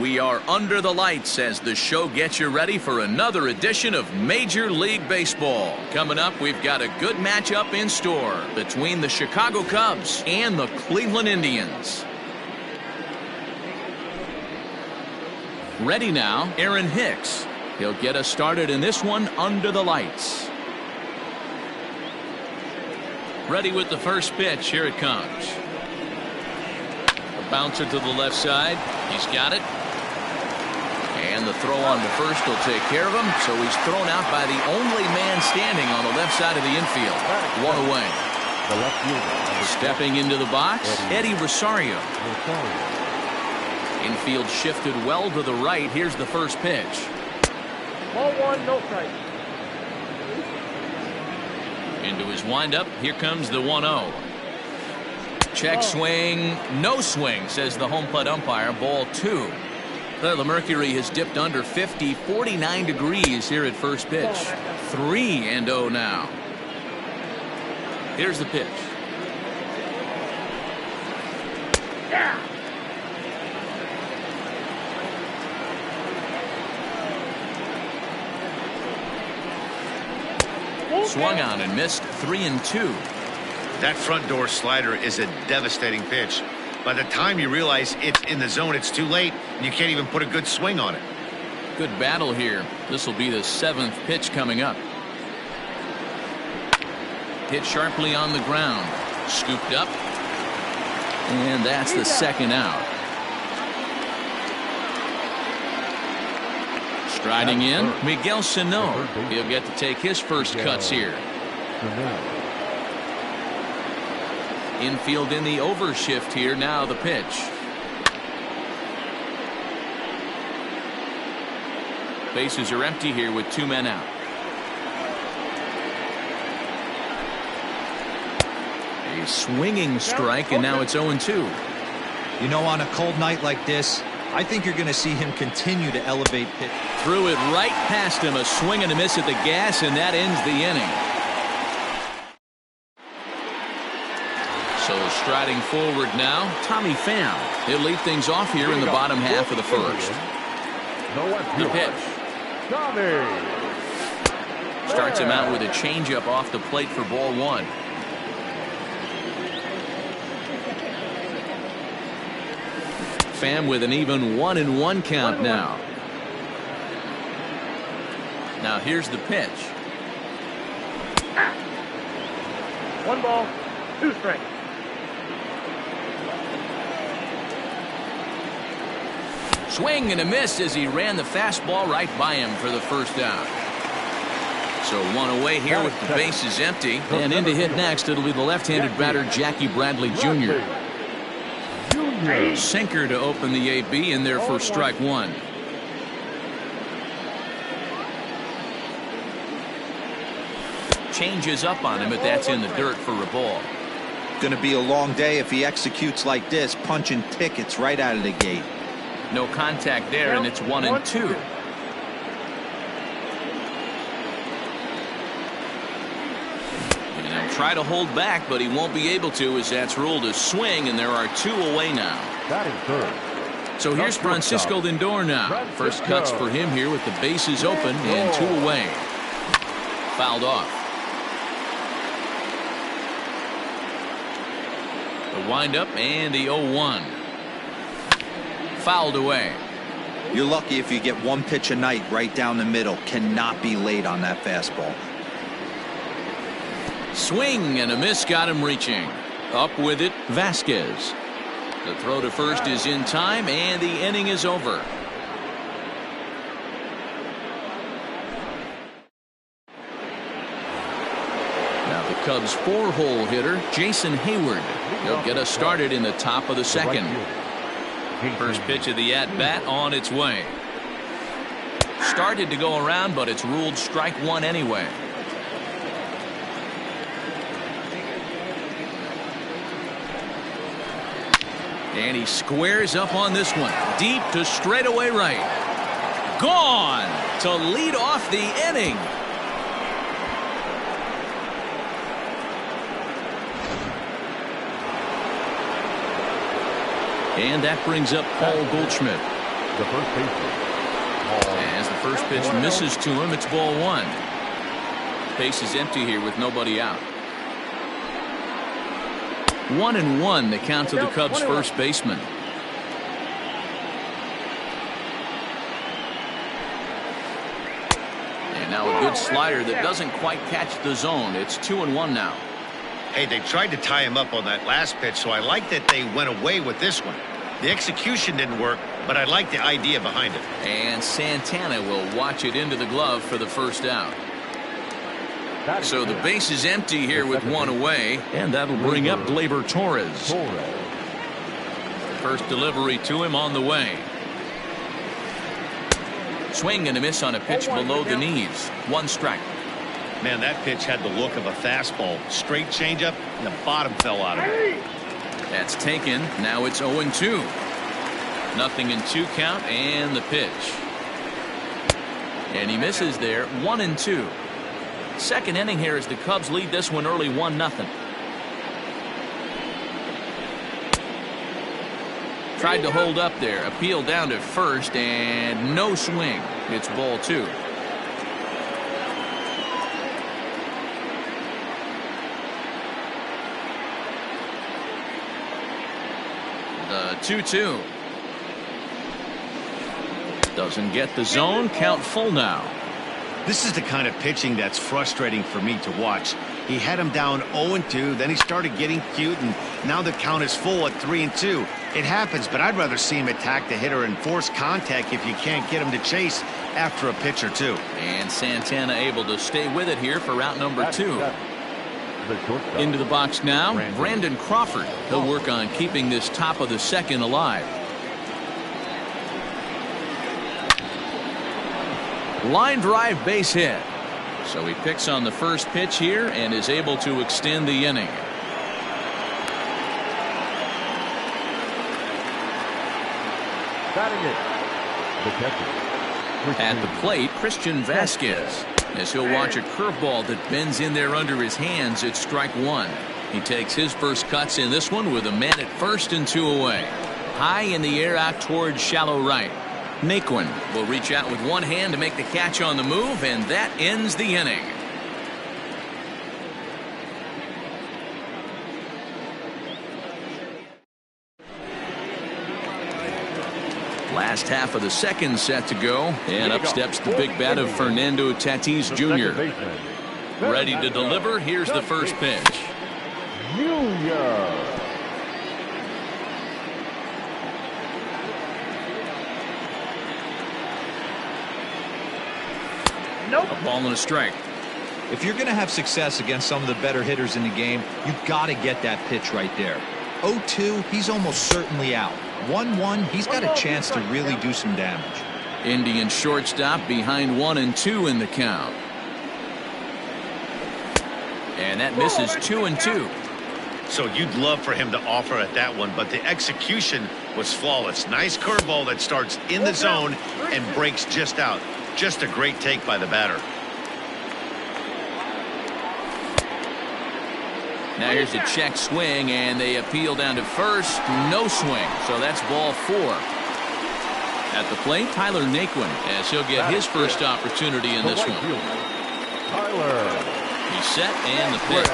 We are under the lights as the show gets you ready for another edition of Major League Baseball. Coming up, we've got a good matchup in store between the Chicago Cubs and the Cleveland Indians. Ready now, Aaron Hicks. He'll get us started in this one under the lights. Ready with the first pitch. Here it comes. A bouncer to the left side. He's got it. And the throw on to first will take care of him. So he's thrown out by the only man standing on the left side of the infield. One away. Stepping into the box, Eddie Rosario. Infield shifted well to the right. Here's the first pitch. Ball one, no strike. Into his windup. Here comes the 1-0. Check swing. No swing, says the home plate umpire. Ball two. Well, the mercury has dipped under 50, 49 degrees here at first pitch. 3-0 now. Here's the pitch. Yeah. Swung on and missed. 3-2. That front door slider is a devastating pitch. By the time you realize it's in the zone, it's too late, and you can't even put a good swing on it. Good battle here. This will be the 7th pitch coming up. Hit sharply on the ground. Scooped up. And that's the second out. Striding in, Miguel Sano. He'll get to take his first cuts here. Infield in the overshift here. Now the pitch. Bases are empty here with 2 men out. A swinging strike, and now it's 0-2. You know, on a cold night like this, I think you're going to see him continue to elevate pitch. Threw it right past him. A swing and a miss at the gas, and that ends the inning. So striding forward now, Tommy Pham. He'll lead things off here in the bottom half of the first. The pitch. Starts him out with a changeup off the plate for ball one. Pham with an even 1-1 count now. Now here's the pitch. 1 ball, 2 strikes. Swing and a miss as he ran the fastball right by him for the first out. So 1 away here with the bases empty. And in to hit next, it'll be the left-handed batter Jackie Bradley Jr. Sinker to open the AB in there for strike 1. Changes up on him, but that's in the dirt for a ball. Going to be a long day if he executes like this, punching tickets right out of the gate. No contact there, and it's 1-2. And he'll try to hold back, but he won't be able to, as that's ruled a swing, and there are 2 away now. So here's Francisco Lindor now. First cuts for him here with the bases open and 2 away. Fouled off. The windup and the 0-1. Fouled away. You're lucky if you get 1 pitch a night right down the middle. Cannot be late on that fastball. Swing and a miss got him reaching. Up with it, Vasquez. The throw to first is in time, and the inning is over. Now the Cubs' 4-hole hitter, Jason Hayward. He'll get us started in the top of the second. First pitch of the at-bat on its way. Started to go around, but it's ruled strike 1 anyway. And he squares up on this one. Deep to straightaway right. Gone to lead off the inning. And that brings up Paul Goldschmidt. The first baseman. As the first pitch misses to him, it's ball one. Base is empty here with nobody out. 1-1 the count to the Cubs first baseman. And now a good slider that doesn't quite catch the zone. It's 2-1 now. Hey, they tried to tie him up on that last pitch, so I like that they went away with this one. The execution didn't work, but I like the idea behind it. And Santana will watch it into the glove for the first out. So the base is empty here with one away, and that'll bring up Gleyber Torres. First delivery to him on the way. Swing and a miss on a pitch below the knees. One strike. Man, that pitch had the look of a fastball. Straight changeup, and the bottom fell out of it. That's taken. Now it's 0-2. Nothing in 2 count, and the pitch. And he misses there. 1-2. Second inning here as the Cubs lead this one early 1-0. Tried to hold up there. Appeal down to first, and no swing. It's ball 2. The 2-2. Doesn't get the zone. Count full now. This is the kind of pitching that's frustrating for me to watch. He had him down 0-2, then he started getting cute, and now the count is full at 3-2. It happens, but I'd rather see him attack the hitter and force contact if you can't get him to chase after a pitch or two. And Santana able to stay with it here for route number 2. Into the box now, Brandon Crawford. He'll work on keeping this top of the second alive. Line drive base hit. So he picks on the first pitch here and is able to extend the inning. At the plate, Christian Vasquez, as he'll watch a curveball that bends in there under his hands. It's strike 1. He takes his first cuts in this one with a man at first and 2 away. High in the air out towards shallow right. Naquin will reach out with one hand to make the catch on the move, and that ends the inning. Last half of the second set to go, and up steps the big bat of Fernando Tatis Jr. Ready to deliver. Here's the first pitch. A ball and a strike. If you're going to have success against some of the better hitters in the game, you've got to get that pitch right there. 0-2, he's almost certainly out. 1-1, he's got a chance to really do some damage. Indian shortstop behind 1-2 in the count. And that misses 2-2. So you'd love for him to offer at that one, but the execution was flawless. Nice curveball that starts in the zone and breaks just out. Just a great take by the batter. Now here's a check swing, and they appeal down to first. No swing, so that's ball 4. At the plate, Tyler Naquin, as he'll get his first opportunity in this one. He's set, and the pitch.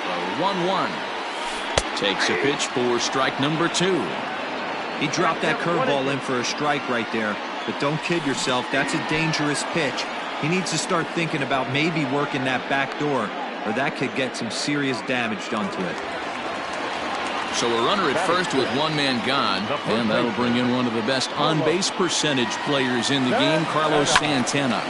The 1-1. Takes a pitch for strike number 2. He dropped that curveball in for a strike right there, but don't kid yourself, that's a dangerous pitch. He needs to start thinking about maybe working that back door, or that could get some serious damage done to it. So a runner at first with one man gone, and that'll bring in one of the best on-base percentage players in the game, Carlos Santana.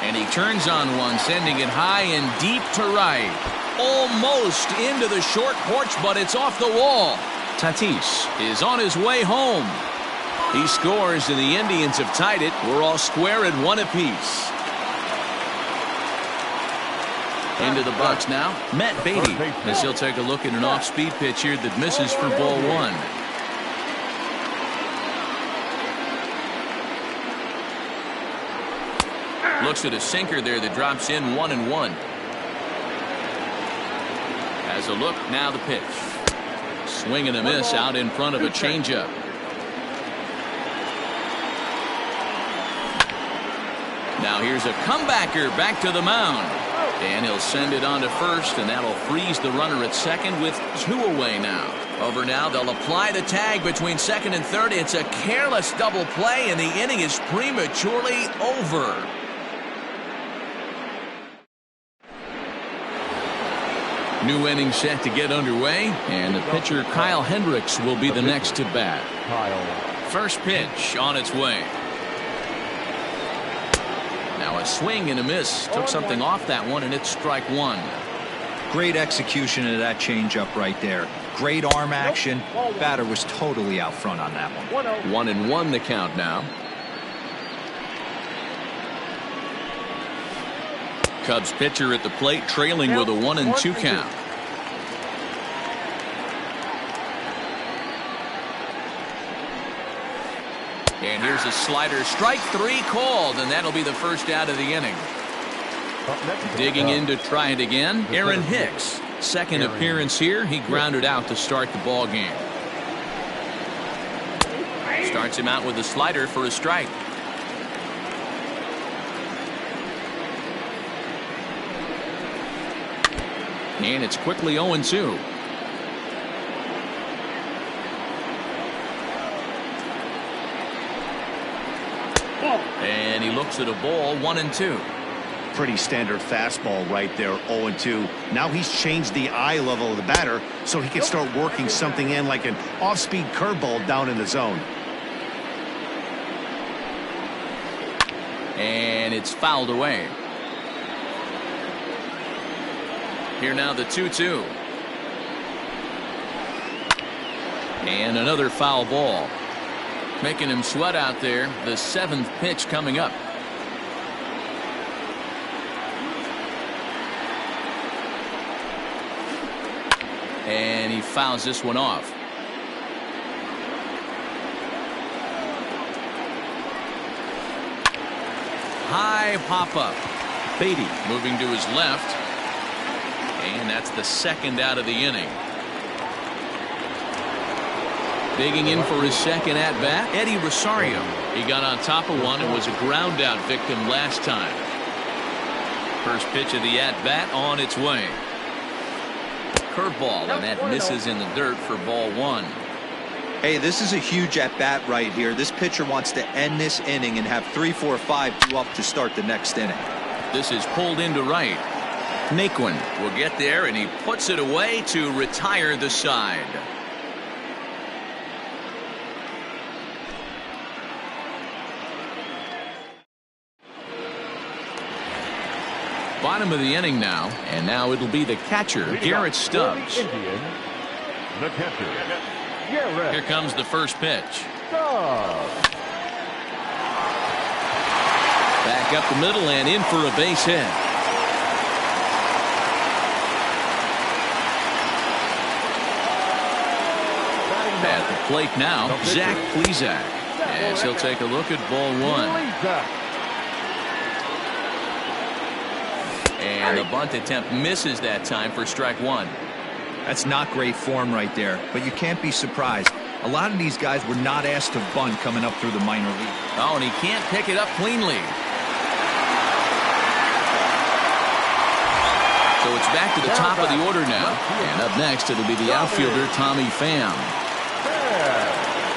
And he turns on one, sending it high and deep to right. Almost into the short porch, but it's off the wall. Tatis is on his way home. He scores, and the Indians have tied it. We're all square at 1 apiece. Into the box now, Matt Beatty, as he'll take a look at an off-speed pitch here that misses for ball 1. looks at a sinker there that drops in 1-1. Has a look, now the pitch. Swing and a miss out in front of a changeup. Now here's a comebacker back to the mound. And he'll send it on to first, and that'll freeze the runner at second with 2 away now. Over now, they'll apply the tag between second and third. It's a careless double play, and the inning is prematurely over. New inning set to get underway, and the pitcher Kyle Hendricks will be the next to bat. First pitch on its way. Now a swing and a miss. Took something off that one, and it's strike one. Great execution of that changeup right there. Great arm action. Batter was totally out front on that one. 1-1 the count now. Cubs pitcher at the plate, trailing with a 1-2 count. And here's a slider. Strike 3 called, and that'll be the first out of the inning. Digging in to try it again, Aaron Hicks. Second appearance here. He grounded out to start the ball game. Starts him out with a slider for a strike. And it's quickly 0-2. And he looks at a ball, 1-2. Pretty standard fastball right there, 0-2. Now he's changed the eye level of the batter so he can start working something in like an off-speed curveball down in the zone. And it's fouled away. Here now the 2-2. And another foul ball. Making him sweat out there. The 7th pitch coming up. And he fouls this one off. High pop up. Beatty moving to his left. And that's the second out of the inning. Digging in for his second at bat, Eddie Rosario. He got on top of one and was a ground out victim last time. First pitch of the at bat on its way. Curveball, and that misses in the dirt for ball 1. Hey, this is a huge at bat right here. This pitcher wants to end this inning and have 3, 4, 5 due up to start the next inning. This is pulled into right. Naquin will get there, and he puts it away to retire the side. Bottom of the inning now, and now it'll be the catcher, Garrett Stubbs. The catcher, Garrett. Here comes the first pitch. Stubbs. Back up the middle and in for a base hit. At the plate now, Zach Plesac, as he'll take a look at ball 1. And the bunt attempt misses that time for strike 1. That's not great form right there, but you can't be surprised. A lot of these guys were not asked to bunt coming up through the minor league. Oh, and he can't pick it up cleanly. So it's back to the top of the order now. And up next, it'll be the outfielder, Tommy Pham.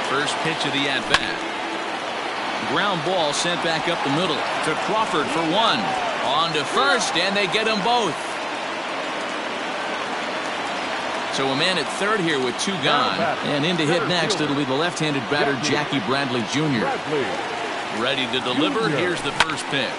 First pitch of the at-bat. Ground ball sent back up the middle to Crawford for 1. On to first, and they get them both. So a man at third here with 2 gone. And in to hit next, it'll be the left-handed batter, Jackie Bradley Jr. Ready to deliver. Here's the first pitch.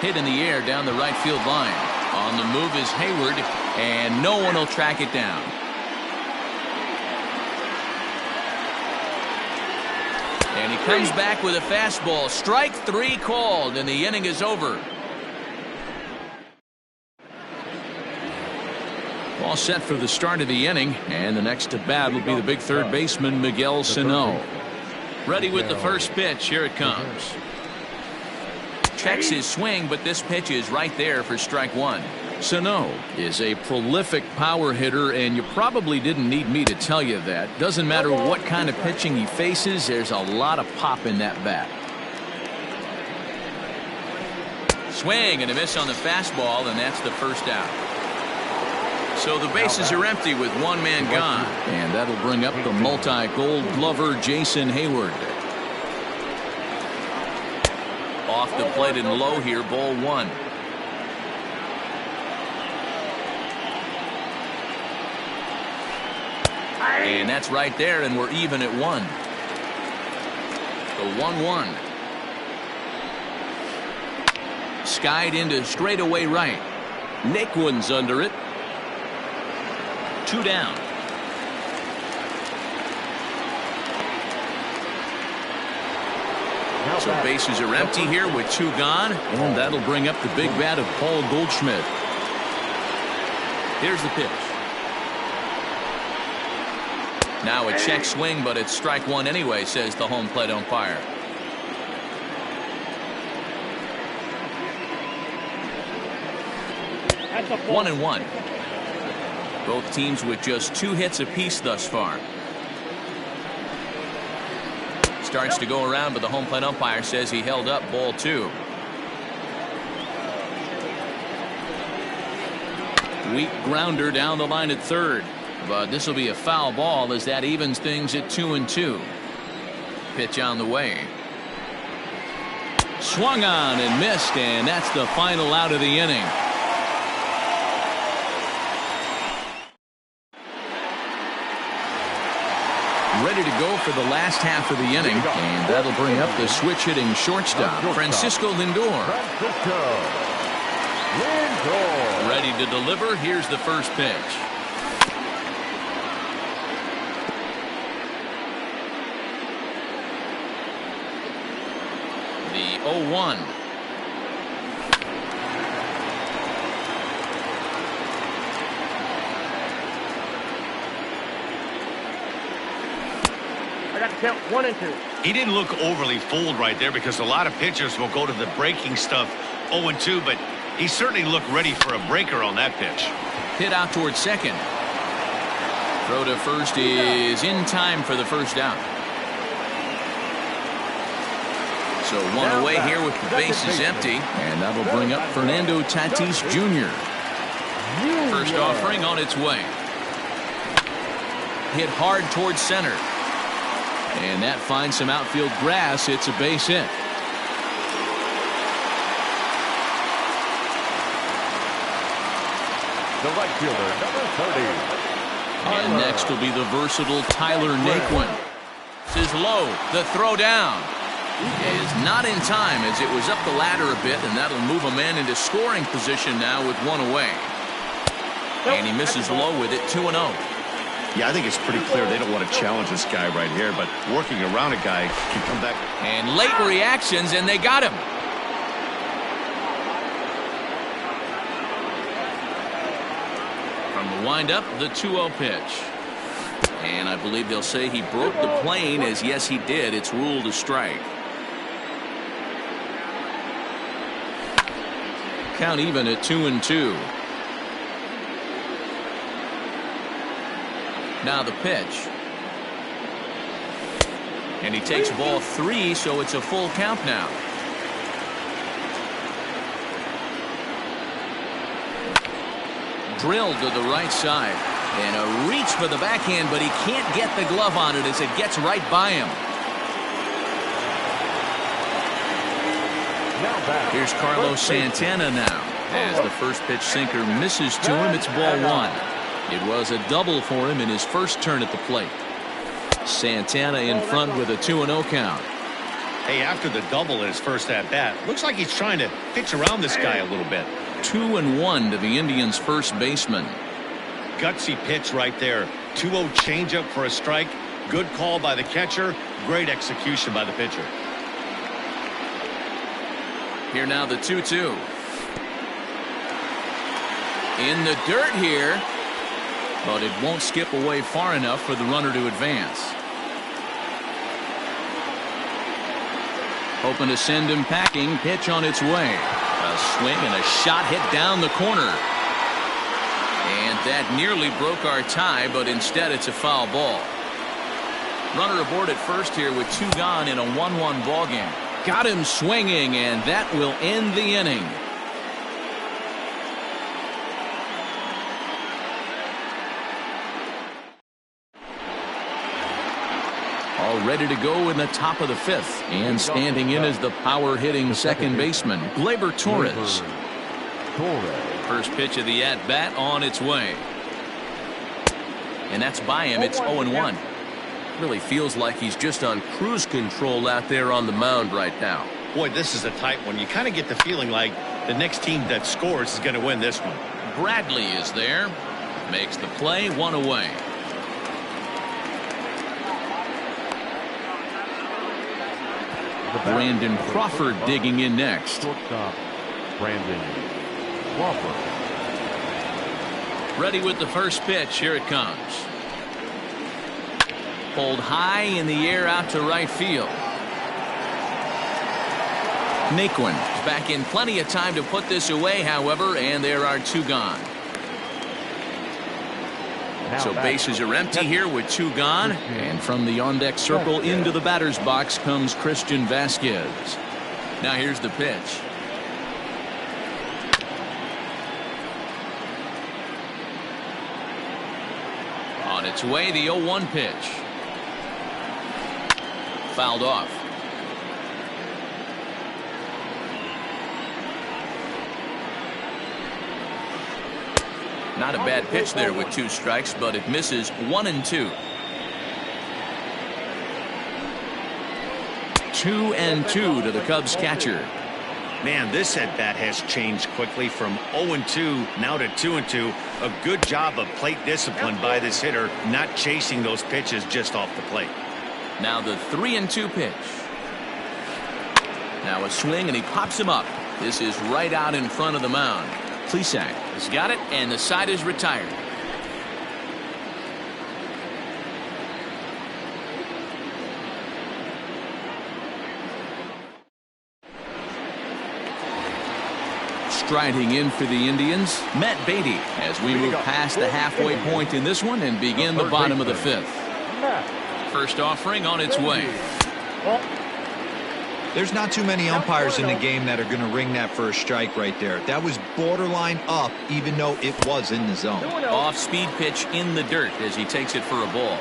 Hit in the air down the right field line. On the move is Hayward, and no one will track it down. And he comes back with a fastball. Strike 3 called, and the inning is over. All set for the start of the inning, and the next to bat will be the big third baseman, Miguel Sano. Ready with the first pitch. Here it comes. Checks his swing, but this pitch is right there for strike one. Sano is a prolific power hitter, and you probably didn't need me to tell you that. Doesn't matter what kind of pitching he faces, there's a lot of pop in that bat. Swing and a miss on the fastball, and that's the first out. So the bases are empty with one man gone, and that'll bring up the multi-gold glover Jason Hayward. Off the plate and low here, ball one. And that's right there, and we're even at one. The 1-1. Skied into straightaway right. Naquin's under it. 2 down. So bases are empty here with 2 gone, and that'll bring up the big bat of Paul Goldschmidt. Here's the pitch. Now a check swing, but it's strike one anyway, says the home plate umpire. That's a 1-1. Both teams with just 2 hits apiece thus far. Starts to go around, but the home plate umpire says he held up ball 2. Weak grounder down the line at third. But this will be a foul ball as that evens things at 2-2. Pitch on the way. Swung on and missed, and that's the final out of the inning. Ready to go for the last half of the inning, and that'll bring up the switch-hitting shortstop, Francisco Lindor. Ready to deliver. Here's the first pitch. The 0-1. I got to count 1 and 2. He didn't look overly fooled right there because a lot of pitchers will go to the breaking stuff 0-2, but he certainly looked ready for a breaker on that pitch. Hit out towards second. Throw to first is in time for the first out. So one away here with the bases empty, and that'll bring up Fernando Tatis Jr. First offering on its way. Hit hard towards center. And that finds some outfield grass. It's a base hit. The right fielder, number 30. And next will be the versatile Tyler Naquin. This is low. The throw down is not in time as it was up the ladder a bit, and that'll move a man into scoring position now with 1 away. And he misses low with it, 2-0. Yeah, I think it's pretty clear they don't want to challenge this guy right here, but working around a guy can come back. And late reactions, and they got him. From the windup, the 2-0 pitch. And I believe they'll say he broke the plane, as yes, he did. It's ruled a strike. Count even at 2-2. Now the pitch. And he takes ball 3, so it's a full count now. Drilled to the right side. And a reach for the backhand, but he can't get the glove on it as it gets right by him. Here's Carlos Santana now. As the first pitch sinker misses to him, it's ball 1. It was a double for him in his first turn at the plate. Santana in front with a 2-0 count. Hey, after the double in his first at-bat, looks like he's trying to pitch around this guy a little bit. 2-1 to the Indians' first baseman. Gutsy pitch right there. 2-0 changeup for a strike. Good call by the catcher. Great execution by the pitcher. Here now the 2-2. In the dirt here. but it won't skip away far enough for the runner to advance. Hoping to send him packing. Pitch on its way. A swing and a shot hit down the corner. And that nearly broke our tie, but instead it's a foul ball. Runner aboard at first here with 2 gone in a 1-1 ball game. Got him swinging, and that will end the inning. All ready to go in the top of the 5th. And standing in is the power-hitting second baseman, B리그돌아가기. First pitch of the at-bat on its way. And that's by him. It's 0-1. Really feels like he's just on cruise control out there on the mound right now. Boy, this is a tight one. You kind of get the feeling like the next team that scores is going to win this one. Bradley is there. Makes the play, 1 away. Brandon Crawford digging in next. Brandon Crawford. Ready with the first pitch. Here it comes. Pulled high in the air out to right field. Naquin back in plenty of time to put this away, however, and there are 2 gone. So bases are empty here with 2 gone, and from the on-deck circle into the batter's box comes Christian Vasquez. Now here's the pitch. On its way, the 0-1 pitch. Fouled off. Not a bad pitch there with 2 strikes, but it misses 1-2. 2-2 to the Cubs catcher. Man, this at bat has changed quickly from 0-2 now to 2-2. A good job of plate discipline by this hitter, not chasing those pitches just off the plate. Now the 3-2 pitch. Now a swing, and he pops him up. This is right out in front of the mound. Plesac has got it, and the side is retired. Striding in for the Indians, Matt Beatty, as we move past the halfway point in this one and begin the bottom of the 5th. First offering on its way. There's not too many umpires in the game that are going to ring that first strike right there. That was borderline up, even though it was in the zone. Off-speed pitch in the dirt as he takes it for a ball.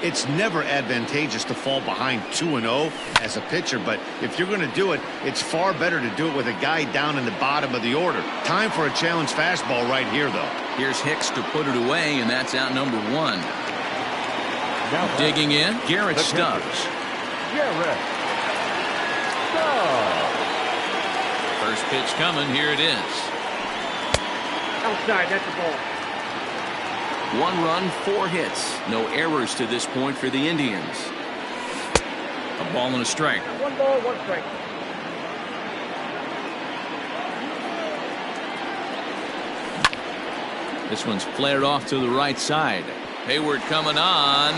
It's never advantageous to fall behind 2-0 as a pitcher, but if you're going to do it, it's far better to do it with a guy down in the bottom of the order. Time for a challenge fastball right here, though. Here's Hicks to put it away, and that's out number 1. Digging in, Garrett Stubbs. First pitch coming. Here it is. Outside, that's the ball. 1 run, 4 hits. No errors to this point for the Indians. A ball and a strike. 1 ball, 1 strike. This one's flared off to the right side. Hayward coming on.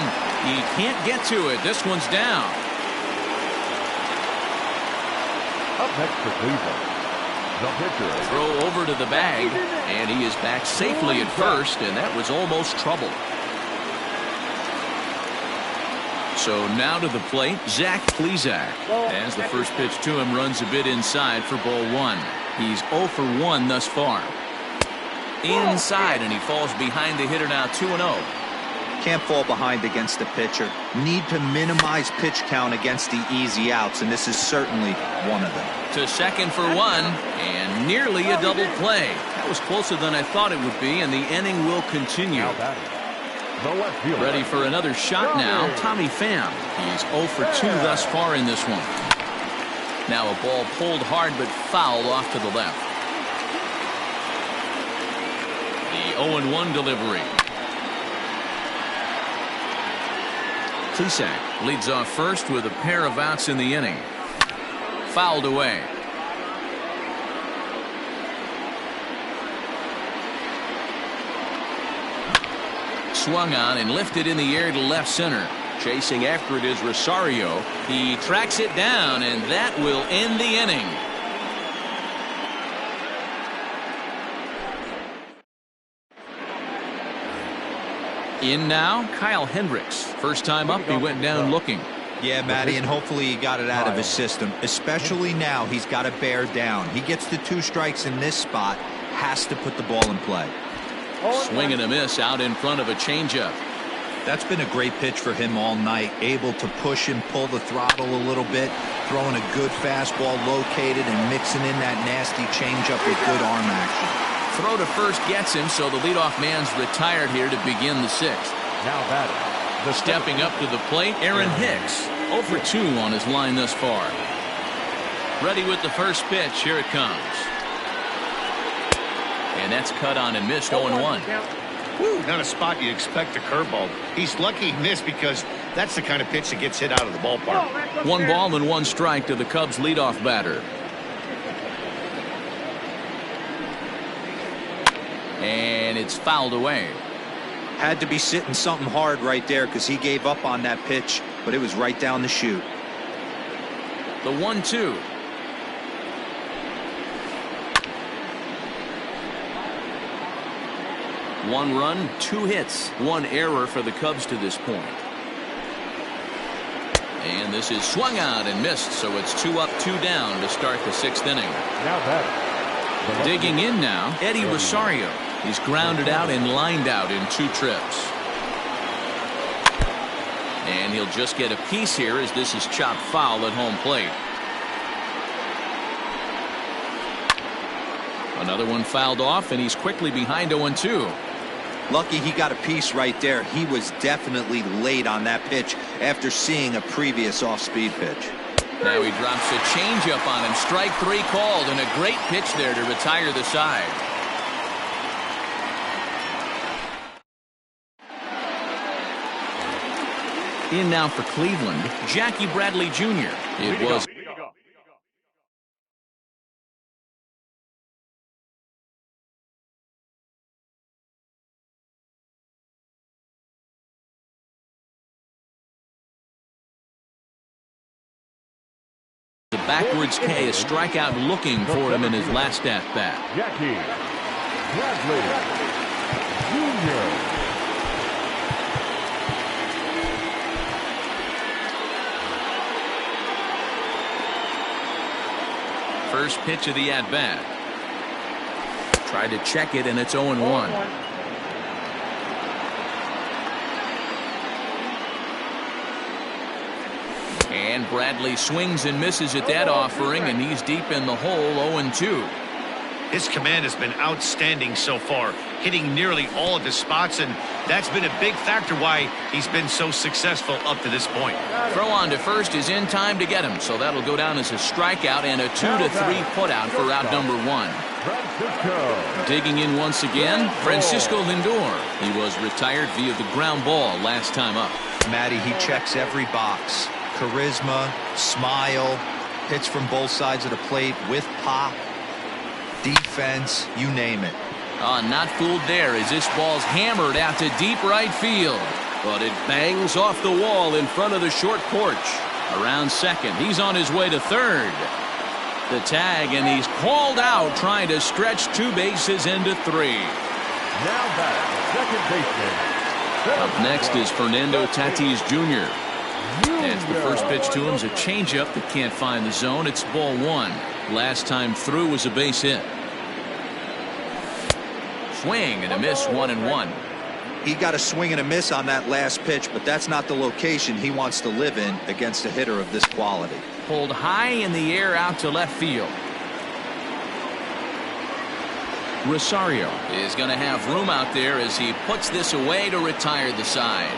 He can't get to it. This one's down. Up next for Cleveland, the pitcher. Throw over to the bag, and he is back safely at first, and that was almost trouble. So now to the plate, Zach Plesac. As the first pitch to him runs a bit inside for ball 1. He's 0 for 1 thus far. Inside, and he falls behind the hitter now 2-0. Can't fall behind against the pitcher. Need to minimize pitch count against the easy outs, and this is certainly one of them. To second for 1, and nearly a double play. That was closer than I thought it would be, and the inning will continue. Ready for another shot now, Tommy Pham. He's 0 for 2 thus far in this one. Now a ball pulled hard but fouled off to the left. The 0-1 delivery. Plesac leads off first with a pair of outs in the inning. Fouled away. swung on and lifted in the air to left center. Chasing after it is Rosario. He tracks it down, and that will end the inning. In now, Kyle Hendricks. First time up, he went down looking. Yeah, Matty, and hopefully he got it out of his system. Especially now, he's got to bear down. He gets the 2 strikes in this spot, has to put the ball in play. Swing and a miss out in front of a changeup. That's been a great pitch for him all night. Able to push and pull the throttle a little bit, throwing a good fastball located and mixing in that nasty changeup with good arm action. Throw to first gets him, so the leadoff man's retired here to begin the 6th. Now batting. Stepping up to the plate, Aaron Hicks. 0 for 2 on his line thus far. Ready with the first pitch. Here it comes. And that's cut on and missed. 0-1. Woo, not a spot you'd expect a curveball. He's lucky he missed because that's the kind of pitch that gets hit out of the ballpark. 1 ball and 1 strike to the Cubs leadoff batter. And it's fouled away. Had to be sitting something hard right there because he gave up on that pitch, but it was right down the chute. The 1-2. One run, 2 hits, 1 error for the Cubs to this point. And this is swung out and missed, so it's 2 up, 2 down to start the 6th inning. Now batting. Digging in now, Eddie Rosario. He's grounded out and lined out in 2 trips. And he'll just get a piece here as this is chopped foul at home plate. Another one fouled off, and he's quickly behind 0-2. Lucky he got a piece right there. He was definitely late on that pitch after seeing a previous off-speed pitch. Now he drops a changeup on him. Strike 3 called, and a great pitch there to retire the side. In now for Cleveland, Jackie Bradley Jr. It was the backwards K, a strikeout looking for him in his last at-bat. Jackie Bradley Jr. First pitch of the at-bat. Tried to check it, and it's 0-1. And Bradley swings and misses at that offering, and he's deep in the hole. 0-2. His command has been outstanding so far, hitting nearly all of his spots, and that's been a big factor why he's been so successful up to this point. Throw on to first is in time to get him, so that'll go down as a strikeout and a 2-3 putout for out number 1. Digging in once again, Francisco Lindor. He was retired via the ground ball last time up. Matty, he checks every box. Charisma, smile, hits from both sides of the plate with pop, defense, you name it. Not fooled there as this ball's hammered out to deep right field. But it bangs off the wall in front of the short porch. Around second, he's on his way to third. The tag, and he's called out trying to stretch 2 bases into 3. Now back, second baseman. Up next is Fernando Tatis Jr. That's the first pitch to him is a changeup that can't find the zone. It's ball 1. Last time through was a base hit. Swing and a miss, 1-1. He got a swing and a miss on that last pitch, but that's not the location he wants to live in against a hitter of this quality. Pulled high in the air out to left field. Rosario is going to have room out there as he puts this away to retire the side.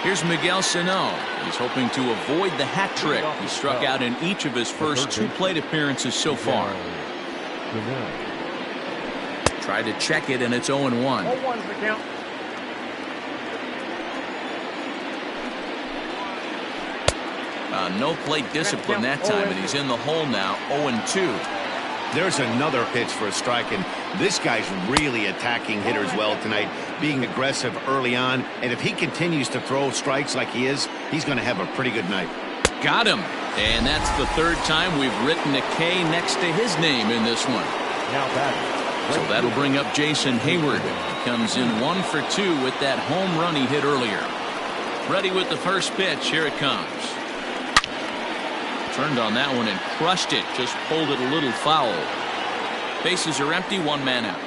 Here's Miguel Sano. He's hoping to avoid the hat trick. He struck out in each of his first 2 plate appearances so far. Tried to check it, and it's 0-1. 0-1's the count. No plate discipline that time, and he's in the hole now. 0-2. There's another pitch for a strike, and this guy's really attacking hitters well tonight, being aggressive early on, and if he continues to throw strikes like he is, he's going to have a pretty good night. Got him. And that's the third time we've written a K next to his name in this one. Now batting. So that'll bring up Jason Hayward. He comes in 1 for 2 with that home run he hit earlier. Ready with the first pitch. Here it comes. Turned on that one and crushed it. Just pulled it a little foul. Bases are empty. 1 man out.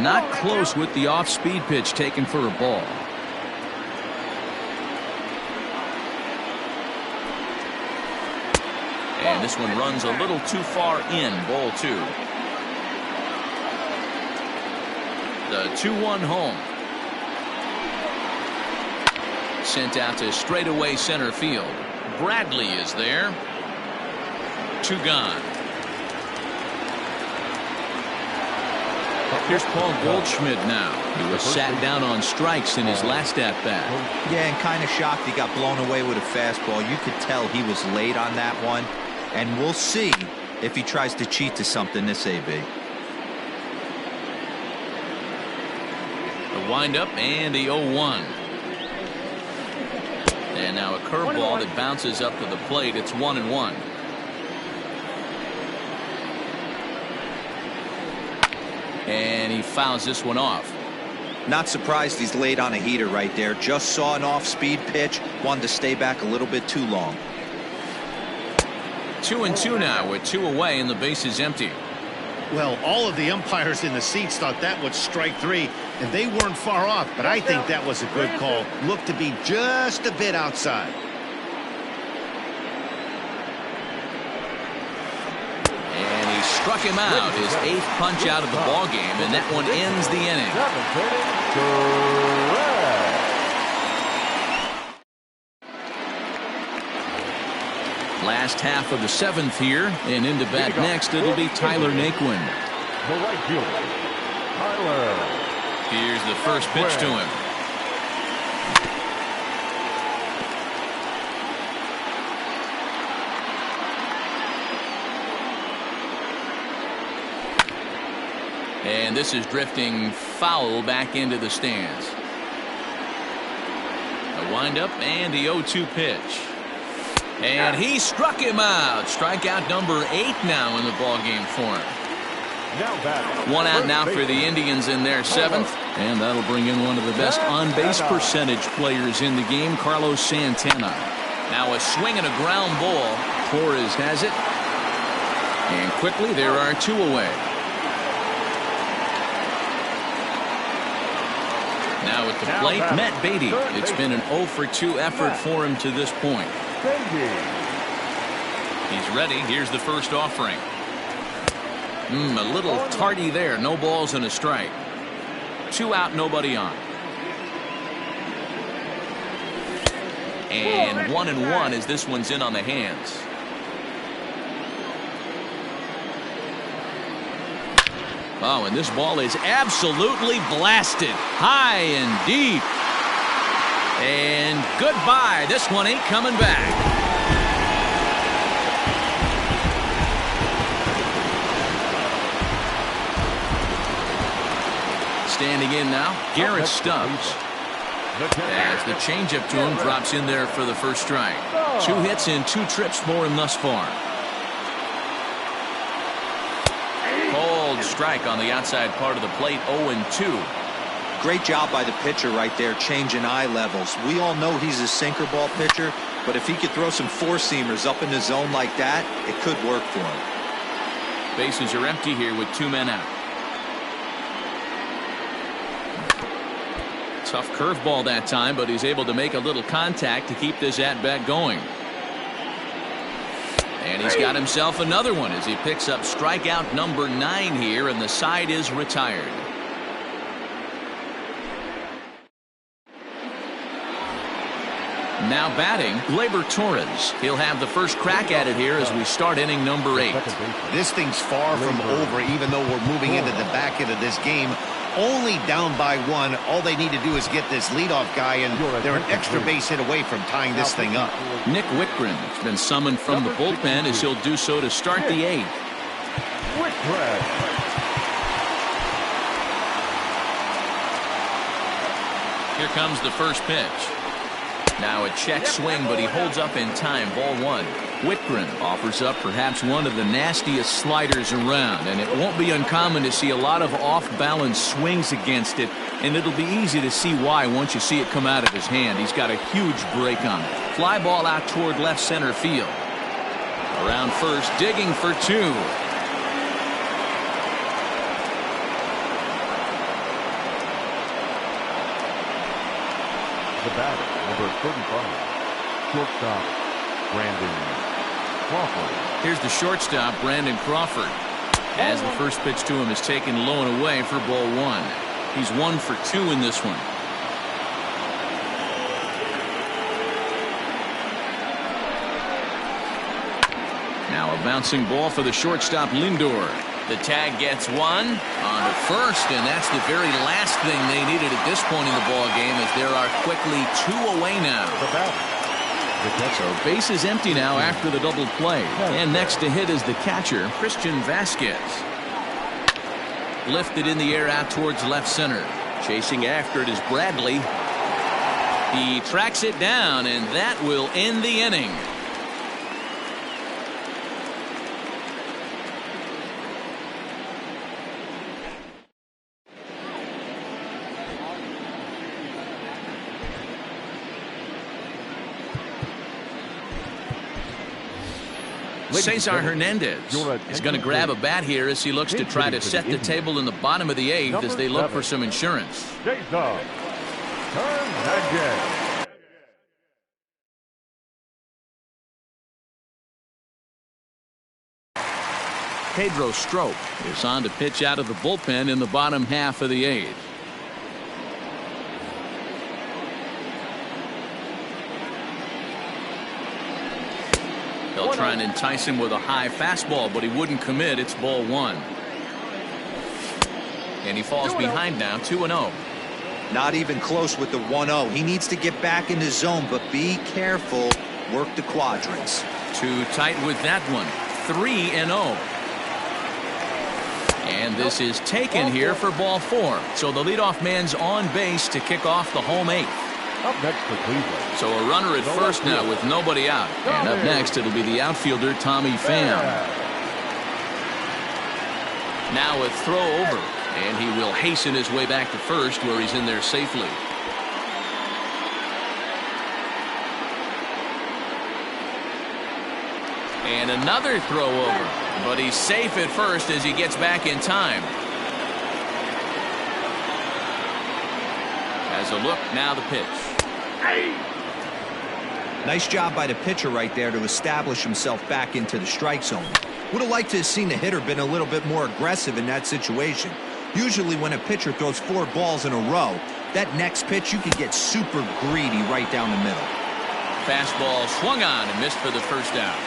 Not close with the off-speed pitch taken for a ball. And this one runs a little too far in. Ball 2. The 2-1 home. Sent out to straightaway center field. Bradley is there. 2 gone. Here's Paul Goldschmidt now. He was sat down on strikes in his last at-bat. Yeah, and kind of shocked he got blown away with a fastball. You could tell he was late on that one. And we'll see if he tries to cheat to something this AB. The windup and the 0-1. And now a curveball that bounces up to the plate. It's 1-1. And he fouls this one off. Not surprised he's late on a heater right there. Just saw an off-speed pitch. Wanted to stay back a little bit too long. 2-2 now with 2 away and the base is empty. Well, all of the umpires in the seats thought that was strike 3, and they weren't far off, but I think that was a good call. Looked to be just a bit outside. And he struck him out, his 8th punch out of the ball game, and that one ends the inning. Last half of the 7th here, and into bat next, it'll be Tyler Naquin. The right fielder, Tyler. Here's the first pitch to him. And this is drifting foul back into the stands. A windup and the 0-2 pitch. And he struck him out. Strikeout number 8 now in the ballgame for him. One out now for the Indians in their 7th. And that'll bring in one of the best on-base percentage players in the game, Carlos Santana. Now a swing and a ground ball. Torres has it. And quickly there are 2 away. Now at the plate, Matt Beatty. It's been an 0 for 2 effort for him to this point. He's ready. Here's the first offering. A little tardy there. No balls and a strike. 2 out, nobody on. And 1-1 as this one's in on the hands. Oh, and this ball is absolutely blasted. High and deep. And goodbye. This one ain't coming back. Standing in now, Garrett Stubbs. As the changeup to him drops in there for the first strike. 2 hits and 2 trips for him thus far. Called strike on the outside part of the plate. 0-2. Great job by the pitcher right there, changing eye levels. We all know he's a sinker ball pitcher, but if he could throw some 4-seamers up in the zone like that, it could work for him. Bases are empty here with 2 men out. Tough curveball that time, but he's able to make a little contact to keep this at-bat going. And he's got himself another one as he picks up strikeout number 9 here, and the side is retired. Now batting, Torres. He'll have the first crack at it here as we start inning number 8. This thing's far from over, even though we're moving into the back end of this game. Only down by 1. All they need to do is get this leadoff guy, and they're an extra base hit away from tying this thing up. Nick Whitgren has been summoned from the bullpen as he'll do so to start the 8th. Here comes the first pitch. Now a check swing, but he holds up in time. Ball 1. Whitgren offers up perhaps one of the nastiest sliders around, and it won't be uncommon to see a lot of off-balance swings against it, and it'll be easy to see why once you see it come out of his hand. He's got a huge break on it. Fly ball out toward left center field. Around first, digging for 2. The batter, number 35, shortstop, Brandon Crawford. Here's the shortstop, Brandon Crawford. As the first pitch to him is taken low and away for ball 1. He's 1 for 2 in this one. Now a bouncing ball for the shortstop, Lindor. The tag gets 1 on to first, and that's the very last thing they needed at this point in the ball game, as there are quickly 2 away now. So base is empty now after the double play, and next to hit is the catcher, Christian Vasquez. Lifted in the air out towards left center. Chasing after it is Bradley. He tracks it down, and that will end the inning. Cesar Hernandez is going to grab a bat here as he looks to try to set the table in the bottom of the 8th as they look for some insurance. Pedro Strop is on to pitch out of the bullpen in the bottom half of the 8th. They'll try and entice him with a high fastball, but he wouldn't commit. It's ball 1. And he falls behind now, 2-0. Not even close with the 1-0. He needs to get back in the zone, but be careful. Work the quadrants. Too tight with that one. 3-0. And this is taken here for ball 4. So the leadoff man's on base to kick off the home 8th. Up next for Cleveland. So a runner at first now with nobody out. And up next it'll be the outfielder Tommy Pham. Now a throw over, and he will hasten his way back to first where he's in there safely. And another throw over, but he's safe at first as he gets back in time. As a look, now the pitch. Nice job by the pitcher right there to establish himself back into the strike zone. Would have liked to have seen the hitter been a little bit more aggressive in that situation. Usually when a pitcher throws 4 balls in a row, that next pitch you can get super greedy right down the middle. Fastball swung on and missed for the first out.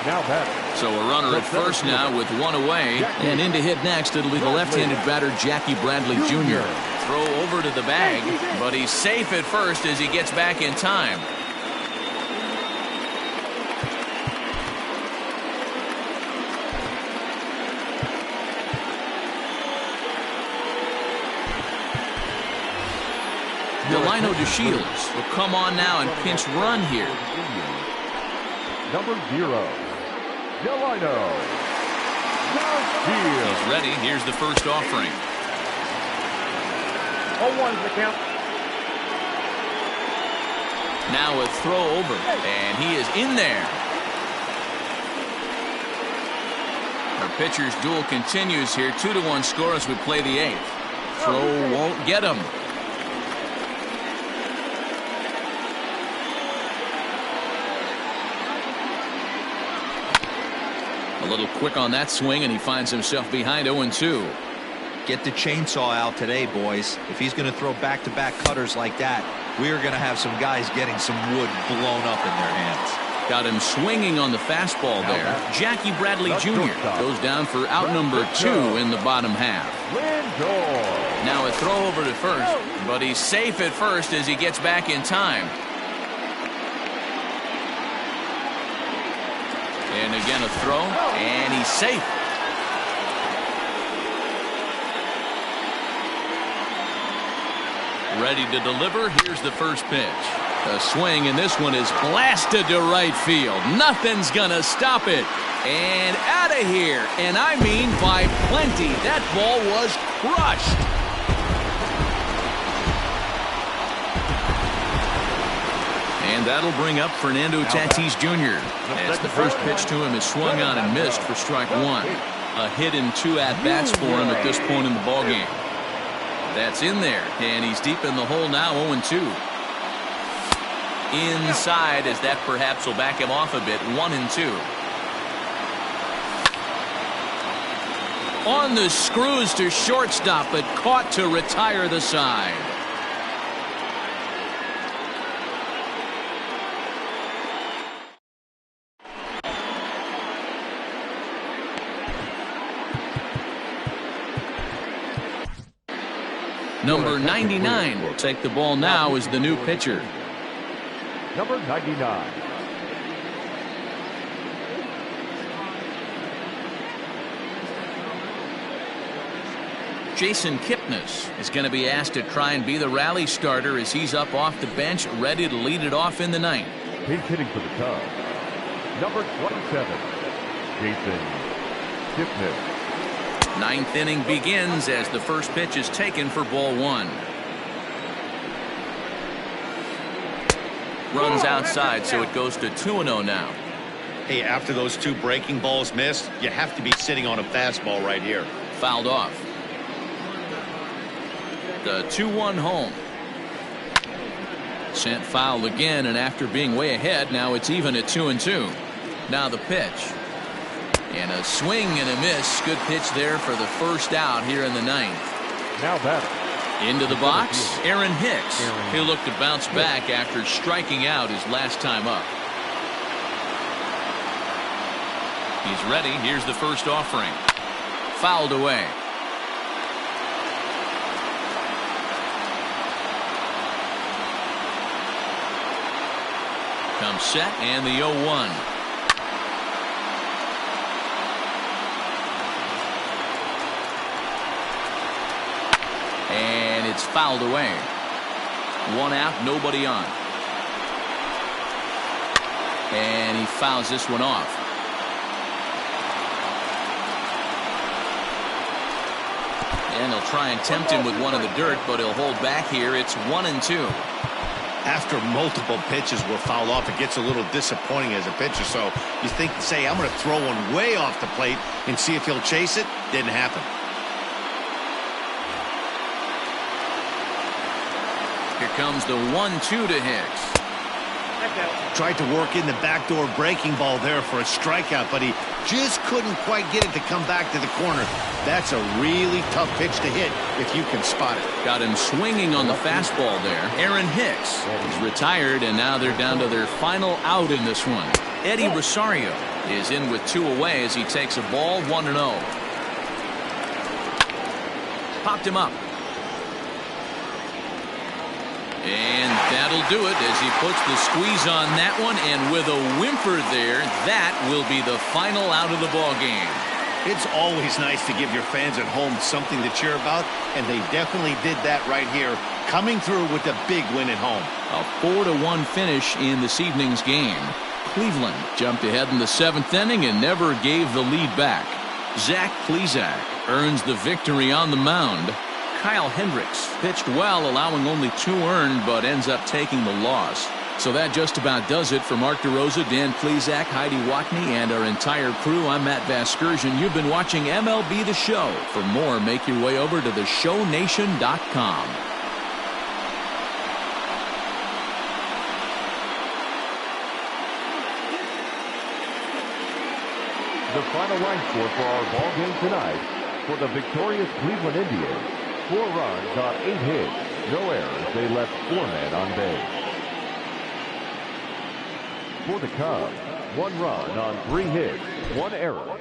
Now batter. So a runner at first now with 1 away, and in to hit next it'll be the left-handed batter Jackie Bradley Jr. Throw over to the bag, but he's safe at first as he gets back in time. Delino DeShields will come on now and pinch run here. Number 0, Delino. He's ready. Here's the first offering. 0-1's the count. Now a throw over, and he is in there. Our pitcher's duel continues here. 2-1 score as we play the 8th. Throw won't get him. A little quick on that swing, and he finds himself behind 0-2. Get the chainsaw out today, boys. If he's going to throw back-to-back cutters like that, we are going to have some guys getting some wood blown up in their hands. Got him swinging on the fastball there. Jackie Bradley Jr. goes down for out number 2 in the bottom half. Now a throw over to first, but he's safe at first as he gets back in time. And again a throw, and he's safe. Ready to deliver. Here's the first pitch. A swing, and this one is blasted to right field. Nothing's gonna stop it. And out of here. And I mean by plenty. That ball was crushed. And that'll bring up Fernando Tatis Jr. as the first pitch to him is swung on and missed for strike 1. A hit and 2 at-bats for him at this point in the ballgame. That's in there, and he's deep in the hole now, 0-2. Inside, as that perhaps will back him off a bit, 1-2. On the screws to shortstop, but caught to retire the side. Number 99 will take the ball now as the new pitcher. Number 99. Jason Kipnis is going to be asked to try and be the rally starter as he's up off the bench, ready to lead it off in the ninth. Pinch hitting for the Cubs. Number 27, Jason Kipnis. Ninth inning begins as the first pitch is taken for ball 1. Runs outside, so it goes to 2-0 now. Hey, after those 2 breaking balls missed, you have to be sitting on a fastball right here. Fouled off. The 2-1 home. Sent foul again, and after being way ahead, now it's even at 2-2. Now the pitch. And a swing and a miss. Good pitch there for the first out here in the ninth. Now batter. Into the box, Aaron Hicks. He'll look to bounce back after striking out his last time up. He's ready. Here's the first offering. Fouled away. Comes set, and the 0-1. And it's fouled away. 1 out, nobody on. And he fouls this one off. And he'll try and tempt him with one in the dirt, but he'll hold back here. It's 1-2. After multiple pitches were fouled off, it gets a little disappointing as a pitcher. So you think, say, I'm going to throw one way off the plate and see if he'll chase it. Didn't happen. Here comes the 1-2 to Hicks. Tried to work in the backdoor breaking ball there for a strikeout, but he just couldn't quite get it to come back to the corner. That's a really tough pitch to hit if you can spot it. Got him swinging on the fastball there. Aaron Hicks is retired, and now they're down to their final out in this one. Eddie Rosario is in with 2 away as he takes a ball, 1-0. Popped him up. And that'll do it as he puts the squeeze on that one, and with a whimper there, that will be the final out of the ball game. It's always nice to give your fans at home something to cheer about, and they definitely did that right here, coming through with a big win at home. A 4-1 finish in this evening's game. Cleveland jumped ahead in the 7th inning and never gave the lead back. Zach Plesac earns the victory on the mound. Kyle Hendricks pitched well, allowing only 2 earned, but ends up taking the loss. So that just about does it for Mark DeRosa, Dan Plesac, Heidi Watney, and our entire crew. I'm Matt Vasgersian. You've been watching MLB The Show. For more, make your way over to theshownation.com. The final line score for our ball game tonight: for the victorious Cleveland Indians. 4 runs on 8 hits, no errors. They left 4 men on base. For the Cubs, 1 run on 3 hits, 1 error.